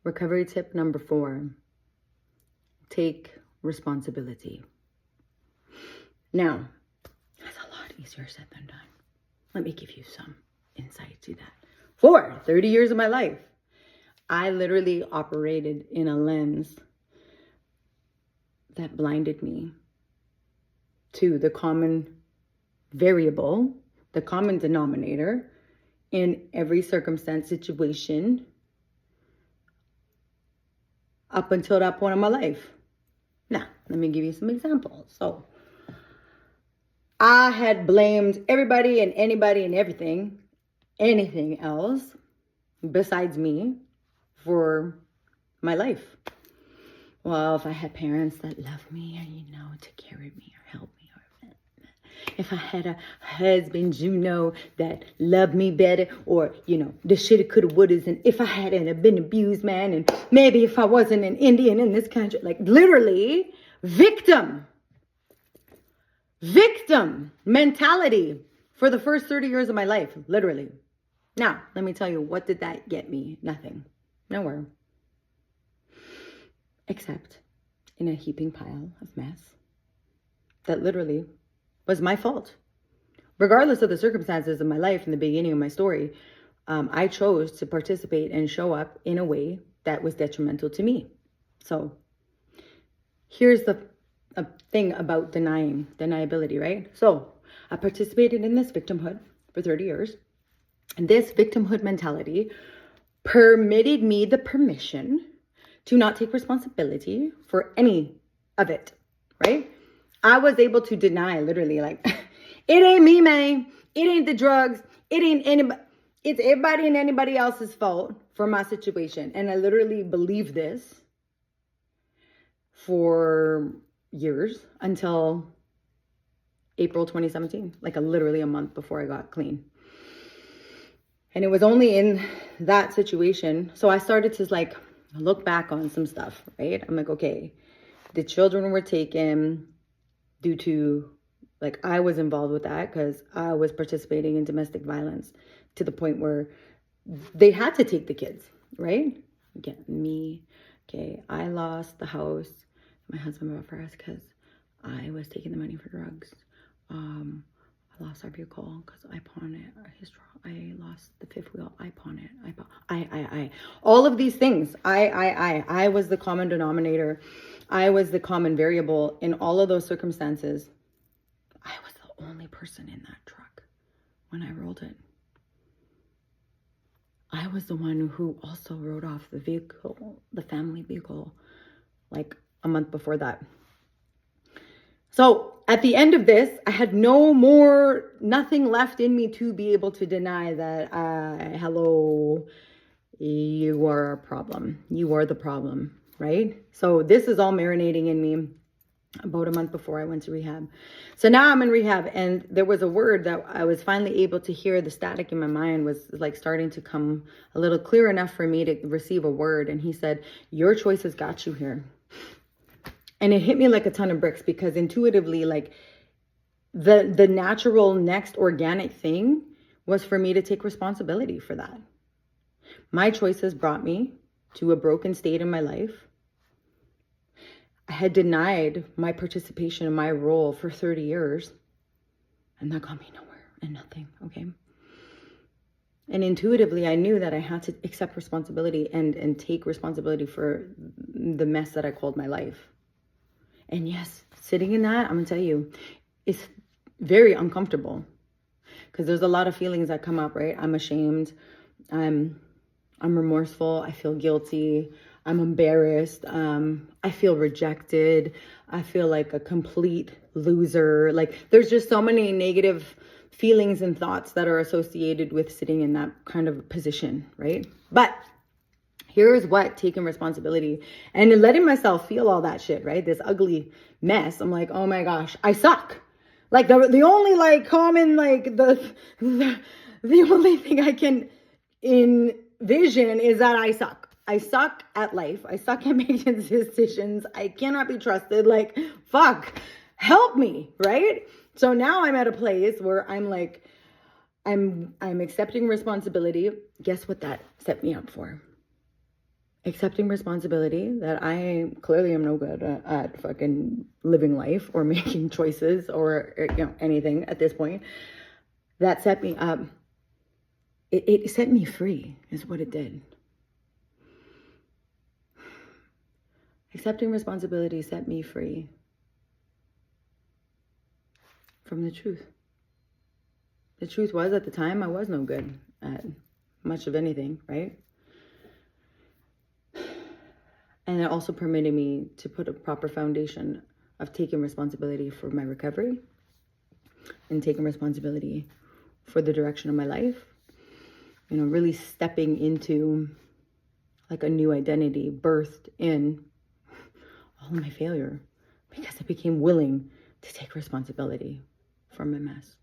Recovery tip number 4, take responsibility. Now, that's a lot easier said than done. Let me give you some insight to that. For 30 years of my life, I literally operated in a lens that blinded me to the common variable, the common denominator in every circumstance, situation, up until that point in my life. Now, let me give you some examples. So, I had blamed everybody and anybody and anything else besides me for my life. Well, if I had parents that loved me or, took care of me or helped me, or if I had a husband, that loved me better, or, the shoulda, coulda, wouldas, and if I hadn't been abused, man, and maybe if I wasn't an Indian in this country, like literally victim mentality for the first 30 years of my life, literally. Now, let me tell you, what did that get me? Nothing. Nowhere. Except in a heaping pile of mess that literally was my fault. Regardless of the circumstances of my life in the beginning of my story, I chose to participate and show up in a way that was detrimental to me. So here's the thing about deniability, right? So I participated in this victimhood for 30 years. And this victimhood mentality permitted me the permission to not take responsibility for any of it, right? I was able to deny, literally, like, it ain't me, man. It ain't the drugs. It ain't anybody. It's everybody and anybody else's fault for my situation. And I literally believed this for years until April 2017, like literally a month before I got clean. And it was only in that situation. So I started to look back on some stuff, right? I'm like, okay, the children were taken due to, I was involved with that because I was participating in domestic violence to the point where they had to take the kids, right? Again, me. Okay, I lost the house my husband bought for us because I was taking the money for drugs. I lost our vehicle because I pawned it. I lost the fifth wheel. I pawned it. I. All of these things. I was the common denominator. I was the common variable in all of those circumstances. I was the only person in that truck when I rolled it. I was the one who also rode off the vehicle, the family vehicle, a month before that. So at the end of this, I had nothing left in me to be able to deny that, hello, you are a problem. You are the problem, right? So this is all marinating in me about a month before I went to rehab. So now I'm in rehab, and there was a word that I was finally able to hear. The static in my mind was starting to come a little clear enough for me to receive a word. And he said, your choices got you here. And it hit me like a ton of bricks, because intuitively, the natural next organic thing was for me to take responsibility for that. My choices brought me to a broken state in my life. I had denied my participation in my role for 30 years, and that got me nowhere and nothing, okay? And intuitively, I knew that I had to accept responsibility and take responsibility for the mess that I called my life. And yes, sitting in that, I'm gonna tell you, it's very uncomfortable, because there's a lot of feelings that come up, right? I'm ashamed, I'm remorseful, I feel guilty, I'm embarrassed, I feel rejected, I feel like a complete loser. There's just so many negative feelings and thoughts that are associated with sitting in that kind of position, right? But here's what taking responsibility and letting myself feel all that shit, right? This ugly mess. I'm like, oh my gosh, I suck. The only common, the only thing I can envision is that I suck. I suck at life. I suck at making decisions. I cannot be trusted. Fuck, help me, right? So now I'm at a place where I'm I'm accepting responsibility. Guess what that set me up for? accepting responsibility that I clearly am no good at fucking living life or making choices or, anything at this point. That set me up. It set me free is what it did. Accepting responsibility set me free from the truth. The truth was, at the time, I was no good at much of anything, right? And it also permitted me to put a proper foundation of taking responsibility for my recovery and taking responsibility for the direction of my life. Really stepping into like a new identity birthed in all of my failure because I became willing to take responsibility for my mess.